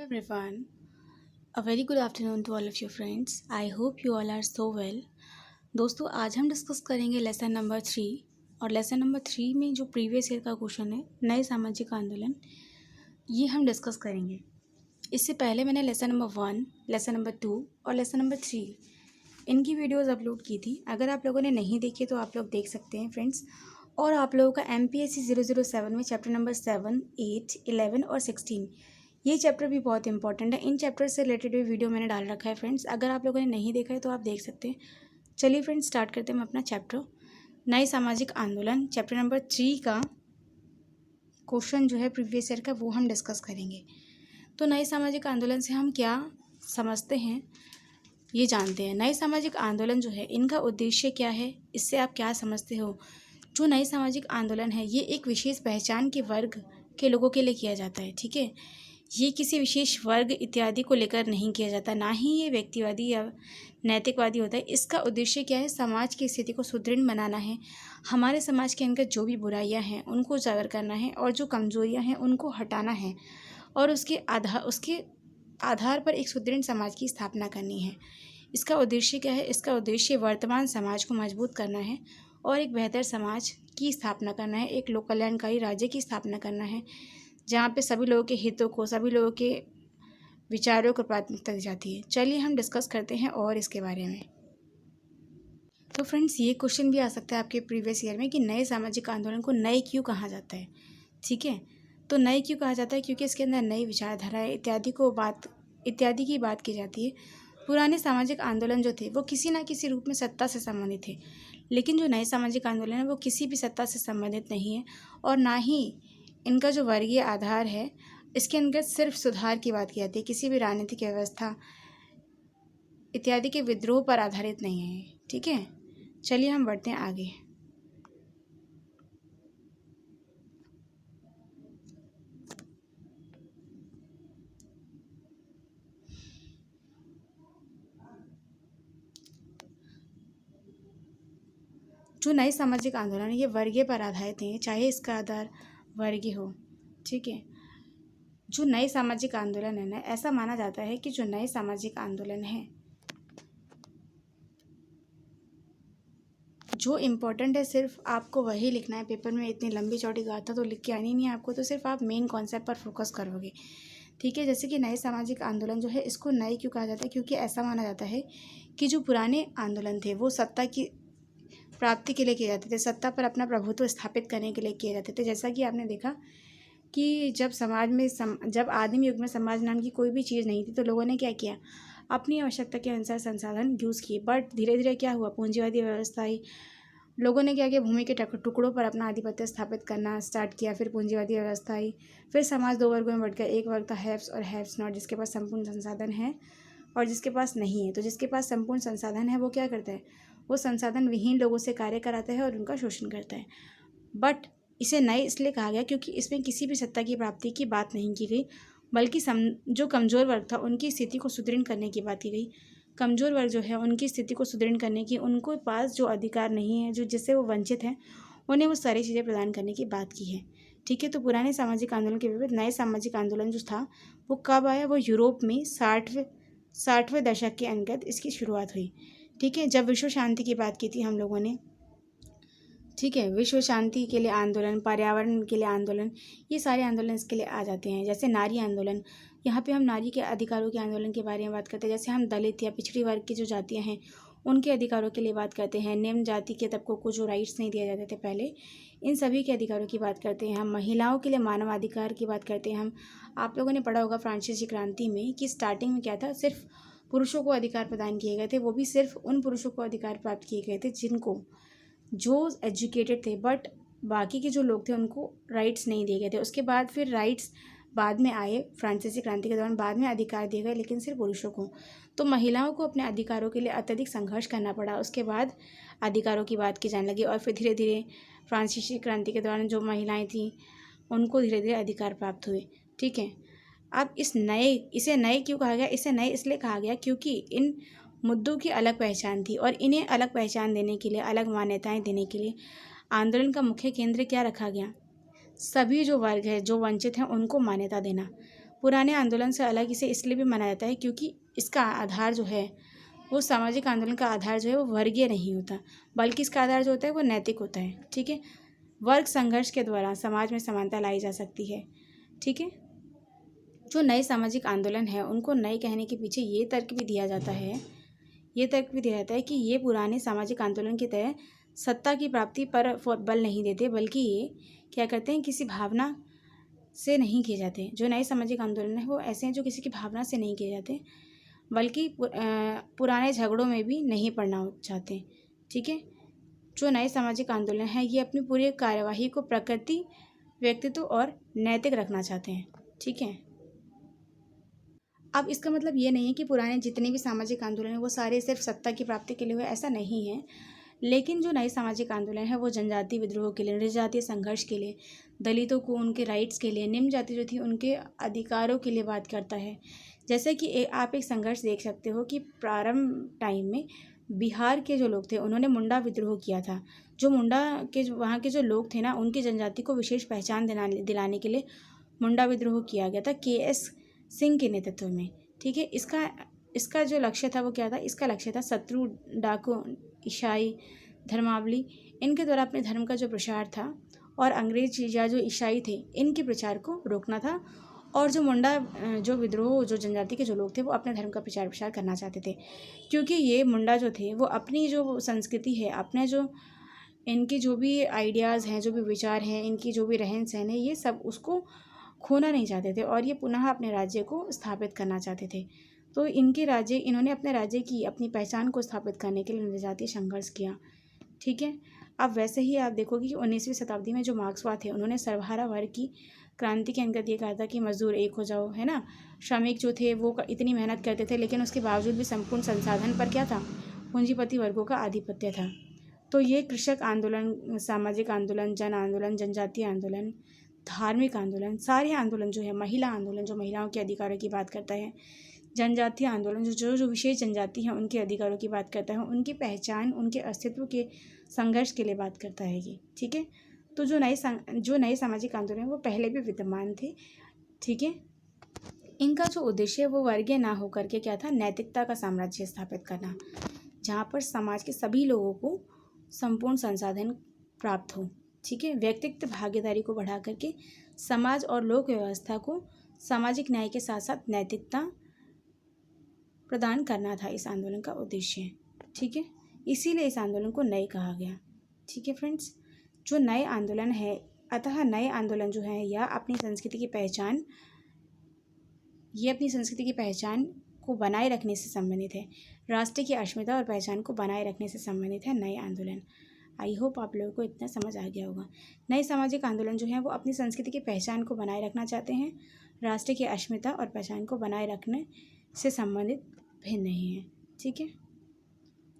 everyone, a very good afternoon to all of your friends. I hope you all are so well. दोस्तों आज हम discuss करेंगे lesson number 3 और lesson number 3 में जो previous year का क्वेश्चन है नए सामाजिक आंदोलन, ये हम डिस्कस करेंगे। इससे पहले मैंने लेसन नंबर 1, लेसन नंबर 2 और लेसन नंबर 3 इनकी वीडियोस अपलोड की थी। अगर आप लोगों ने नहीं देखी तो आप लोग देख सकते हैं फ्रेंड्स। और आप लोगों का MPSC 007 में चैप्टर नंबर 7, 8, 11 और 16 ये चैप्टर भी बहुत इंपॉर्टेंट है। इन चैप्टर से रिलेटेड भी वीडियो मैंने डाल रखा है फ्रेंड्स। अगर आप लोगों ने नहीं देखा है तो आप देख सकते हैं। चलिए फ्रेंड्स स्टार्ट करते हैं हम अपना चैप्टर नए सामाजिक आंदोलन। चैप्टर नंबर 3 का क्वेश्चन जो है प्रीवियस ईयर का वो हम डिस्कस करेंगे। तो नए सामाजिक आंदोलन से हम क्या समझते हैं ये जानते हैं। नए सामाजिक आंदोलन जो है इनका उद्देश्य क्या है, इससे आप क्या समझते हो। जो नए सामाजिक आंदोलन है ये एक विशेष पहचान के वर्ग के लोगों के लिए किया जाता है, ठीक है। ये किसी विशेष वर्ग इत्यादि को लेकर नहीं किया जाता, ना ही ये व्यक्तिवादी या नैतिकवादी होता है। इसका उद्देश्य क्या है, समाज की स्थिति को सुदृढ़ बनाना है। हमारे समाज के अंदर जो भी बुराइयां हैं उनको उजागर करना है और जो कमजोरियां हैं उनको हटाना है और उसके आधार पर एक सुदृढ़ समाज की स्थापना करनी है। इसका उद्देश्य क्या है, इसका उद्देश्य वर्तमान समाज को मजबूत करना है और एक बेहतर समाज की स्थापना करना है। एक लोक कल्याणकारी राज्य की स्थापना करना है जहाँ पे सभी लोगों के हितों को, सभी लोगों के विचारों को प्राथमिकता दी जाती है। चलिए हम डिस्कस करते हैं और इसके बारे में। तो फ्रेंड्स ये क्वेश्चन भी आ सकता है आपके प्रीवियस ईयर में कि नए सामाजिक आंदोलन को नए क्यों कहा जाता है, ठीक है। तो नए क्यों कहा जाता है, क्योंकि इसके अंदर नई विचारधाराएँ इत्यादि की बात की जाती है। पुराने सामाजिक आंदोलन जो थे वो किसी ना किसी रूप में सत्ता से संबंधित थे, लेकिन जो नए सामाजिक आंदोलन है वो किसी भी सत्ता से संबंधित नहीं है और ना ही इनका जो वर्गीय आधार है इसके अंतर्गत सिर्फ सुधार की बात की जाती है। किसी भी राजनीतिक व्यवस्था इत्यादि के विद्रोह पर आधारित नहीं है, ठीक है। चलिए हम बढ़ते हैं आगे। जो नए सामाजिक आंदोलन है ये वर्गीय पर आधारित नहीं है, चाहे इसका आधार वर्गीय हो, ठीक है। जो नए सामाजिक आंदोलन है ना, ऐसा माना जाता है कि जो नए सामाजिक आंदोलन है जो इम्पोर्टेंट है सिर्फ आपको वही लिखना है। पेपर में इतनी लंबी चौड़ी गाथा तो लिख के आनी नहीं है आपको, तो सिर्फ आप मेन कॉन्सेप्ट पर फोकस करोगे, ठीक है। जैसे कि नए सामाजिक आंदोलन जो है इसको नए क्यों कहा जाता है, क्योंकि ऐसा माना जाता है कि जो पुराने आंदोलन थे वो सत्ता की प्राप्ति के लिए किए जाते थे, सत्ता पर अपना प्रभुत्व स्थापित करने के लिए किए जाते थे। जैसा कि आपने देखा कि जब समाज में जब आदिम युग में समाज नाम की कोई भी चीज़ नहीं थी तो लोगों ने क्या किया, अपनी आवश्यकता के अनुसार संसाधन यूज़ किए। बट धीरे धीरे क्या हुआ, पूंजीवादी व्यवस्था आई। लोगों ने क्या किया, भूमि के टुकड़ों पर अपना आधिपत्य स्थापित करना स्टार्ट किया। फिर पूंजीवादी व्यवस्था आई, फिर समाज दो वर्गों में बढ़ गया। एक वर्ग था हैव्स और हैव्स नॉट, जिसके पास संपूर्ण संसाधन है और जिसके पास नहीं है। तो जिसके पास संपूर्ण संसाधन है वो क्या करता है, वो संसाधन विहीन लोगों से कार्य कराता है और उनका शोषण करता है। बट इसे नए इसलिए कहा गया क्योंकि इसमें किसी भी सत्ता की प्राप्ति की बात नहीं की गई, बल्कि जो कमज़ोर वर्ग था उनकी स्थिति को सुदृढ़ करने की बात की गई। कमज़ोर वर्ग जो है उनकी स्थिति को सुदृढ़ करने की, उनको पास जो अधिकार नहीं है, जो जिससे वो वंचित हैं, उन्हें वो सारी चीज़ें प्रदान करने की बात की है, ठीक है। तो पुराने सामाजिक आंदोलन के विपरीत नए सामाजिक आंदोलन जो था वो कब आया, वो यूरोप में 60वें दशक के अंतर्गत इसकी शुरुआत हुई, ठीक है। जब विश्व शांति की बात की थी हम लोगों ने, ठीक है। विश्व शांति के लिए आंदोलन, पर्यावरण के लिए आंदोलन, ये सारे आंदोलन इसके लिए आ जाते हैं। जैसे नारी आंदोलन, यहाँ पे हम नारी के अधिकारों के आंदोलन के बारे में बात करते हैं। जैसे हम दलित या पिछड़ी वर्ग की जो जातियाँ हैं उनके अधिकारों के लिए बात करते हैं। निम्न जाति के तबकों को जो राइट्स नहीं दिए जाते थे पहले, इन सभी के अधिकारों की बात करते हैं। हम महिलाओं के लिए मानवाधिकार की बात करते हैं। हम आप लोगों ने पढ़ा होगा फ्रांसीसी क्रांति में कि स्टार्टिंग में क्या था, सिर्फ पुरुषों को अधिकार प्रदान किए गए थे। वो भी सिर्फ उन पुरुषों को अधिकार प्राप्त किए गए थे जो एजुकेटेड थे, बट बाकी के जो लोग थे उनको राइट्स नहीं दिए गए थे। उसके बाद फिर राइट्स बाद में आए, फ्रांसीसी क्रांति के दौरान बाद में अधिकार दिए गए, लेकिन सिर्फ पुरुषों को। तो महिलाओं को अपने अधिकारों के लिए अत्यधिक संघर्ष करना पड़ा। उसके बाद अधिकारों की बात की जाने लगी और फिर धीरे धीरे फ्रांसीसी क्रांति के दौरान जो महिलाएं थीं उनको धीरे धीरे अधिकार प्राप्त हुए, ठीक है। अब इसे नए क्यों कहा गया, इसे नए इसलिए कहा गया क्योंकि इन मुद्दों की अलग पहचान थी और इन्हें अलग पहचान देने के लिए, अलग मान्यताएं देने के लिए आंदोलन का मुख्य केंद्र क्या रखा गया, सभी जो वर्ग है, जो वंचित हैं, उनको मान्यता देना। पुराने आंदोलन से अलग इसे इसलिए भी माना जाता है क्योंकि इसका आधार जो है वो सामाजिक आंदोलन का आधार जो है वो वर्गीय नहीं होता, बल्कि इसका आधार जो होता है वो नैतिक होता है। ठीक है, वर्ग संघर्ष के द्वारा समाज में समानता लाई जा सकती है। ठीक है, जो नए सामाजिक आंदोलन है उनको नए कहने के पीछे ये तर्क भी दिया जाता है कि ये पुराने सामाजिक आंदोलन की तरह सत्ता की प्राप्ति पर बल नहीं देते, बल्कि ये क्या करते हैं, किसी भावना से नहीं किए जाते। जो नए सामाजिक आंदोलन है वो ऐसे हैं जो किसी की भावना से नहीं किए जाते, बल्कि पुराने झगड़ों में भी नहीं पड़ना चाहते। ठीक है, जो नए सामाजिक आंदोलन है ये अपनी पूरी कार्यवाही को प्रकृति, व्यक्तित्व और नैतिक रखना चाहते हैं। ठीक है, अब इसका मतलब ये नहीं है कि पुराने जितने भी सामाजिक आंदोलन हैं वो सारे सिर्फ सत्ता की प्राप्ति के लिए हुए, ऐसा नहीं है। लेकिन जो नए सामाजिक आंदोलन है वो जनजातीय विद्रोह के लिए, जनजातीय संघर्ष के लिए, दलितों को उनके राइट्स के लिए, निम्न जाति जो थी उनके अधिकारों के लिए बात करता है। जैसे कि आप एक संघर्ष देख सकते हो कि प्रारंभ टाइम में बिहार के जो लोग थे उन्होंने मुंडा विद्रोह किया था। जो मुंडा के वहाँ के जो लोग थे ना, उनकी जनजाति को विशेष पहचान दिलाने के लिए मुंडा विद्रोह किया गया था KS सिंह के नेतृत्व में। ठीक है, इसका जो लक्ष्य था वो क्या था, इसका लक्ष्य था शत्रु, डाकू, ईसाई, धर्मावली इनके द्वारा अपने धर्म का जो प्रचार था और अंग्रेज या जो ईसाई थे इनके प्रचार को रोकना था। और जो मुंडा जो विद्रोह, जो जनजाति के जो लोग थे वो अपने धर्म का प्रचार करना चाहते थे, क्योंकि ये मुंडा जो थे वो अपनी जो संस्कृति है, अपने जो इनके जो भी आइडियाज़ हैं, जो भी विचार हैं, इनकी जो भी रहन सहन है, ये सब उसको खोना नहीं चाहते थे और ये पुनः अपने राज्य को स्थापित करना चाहते थे। तो इन्होंने अपने राज्य की अपनी पहचान को स्थापित करने के लिए जनजातीय संघर्ष किया। ठीक है, अब वैसे ही आप देखोगे कि 19वीं शताब्दी में जो मार्क्सवाद थे उन्होंने सर्वहारा वर्ग की क्रांति के अंतर्गत ये कहा था कि मजदूर एक हो जाओ, है ना। श्रमिक जो थे वो इतनी मेहनत करते थे, लेकिन उसके बावजूद भी संपूर्ण संसाधन पर क्या था, पूंजीपति वर्गों का आधिपत्य था। तो ये कृषक आंदोलन, सामाजिक आंदोलन, जन आंदोलन, जनजातीय आंदोलन, धार्मिक आंदोलन, सारे आंदोलन जो है, महिला आंदोलन जो महिलाओं के अधिकारों की बात करता है, जनजातीय आंदोलन जो विशेष जनजाति हैं उनके अधिकारों की बात करता है, उनकी पहचान, उनके अस्तित्व के संघर्ष के लिए बात करता है ये। ठीक है, तो जो नए सामाजिक आंदोलन वो पहले भी विद्यमान थे। ठीक है, इनका जो उद्देश्य है वो वर्गीय ना होकर के क्या था, नैतिकता का साम्राज्य स्थापित करना, जहाँ पर समाज के सभी लोगों को संपूर्ण संसाधन प्राप्त हो। ठीक है, व्यक्तिगत भागीदारी को बढ़ा करके समाज और लोक व्यवस्था को सामाजिक न्याय के साथ साथ नैतिकता प्रदान करना था इस आंदोलन का उद्देश्य। ठीक है, इसीलिए इस आंदोलन को नए कहा गया। ठीक है फ्रेंड्स, जो नए आंदोलन है, अतः नए आंदोलन जो है या अपनी संस्कृति की पहचान को बनाए रखने से संबंधित है, राष्ट्र की अस्मिता और पहचान को बनाए रखने से संबंधित है नए आंदोलन। आई होप आप लोगों को इतना समझ आ गया होगा। नए सामाजिक आंदोलन जो है वो अपनी संस्कृति की पहचान को बनाए रखना चाहते हैं, राष्ट्र की अस्मिता और पहचान को बनाए रखने से संबंधित भिन्न नहीं है। ठीक है,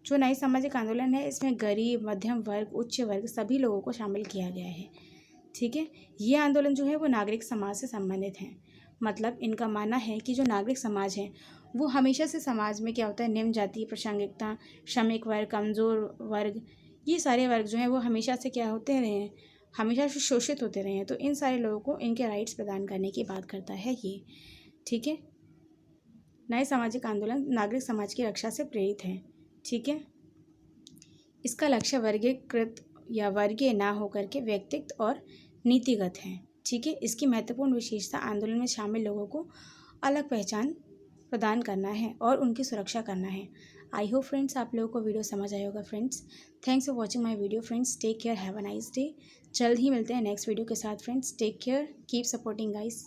जो नए सामाजिक आंदोलन है इसमें गरीब, मध्यम वर्ग, उच्च वर्ग सभी लोगों को शामिल किया गया है। ठीक है, ये आंदोलन जो है वो नागरिक समाज से संबंधित हैं। मतलब इनका मानना है कि जो नागरिक समाज है वो हमेशा से समाज में क्या होता है, निम्न जाति, प्रासंगिकता, श्रमिक वर्ग, कमज़ोर वर्ग, ये सारे वर्ग जो हैं वो हमेशा से क्या होते रहे हैं, हमेशा से शोषित होते रहे हैं। तो इन सारे लोगों को इनके राइट्स प्रदान करने की बात करता है ये। ठीक है, नए सामाजिक आंदोलन नागरिक समाज की रक्षा से प्रेरित है। ठीक है, इसका लक्ष्य वर्गीकृत या वर्गीय ना होकर के व्यक्तिगत और नीतिगत है। ठीक है, इसकी महत्वपूर्ण विशेषता आंदोलन में शामिल लोगों को अलग पहचान प्रदान करना है और उनकी सुरक्षा करना है। आई होप फ्रेंड्स आप लोगों को वीडियो समझ आया होगा friends. Thanks for watching my video friends. Take care, have a nice day. जल्द ही मिलते हैं नेक्स्ट वीडियो के साथ friends. Take care, keep supporting guys.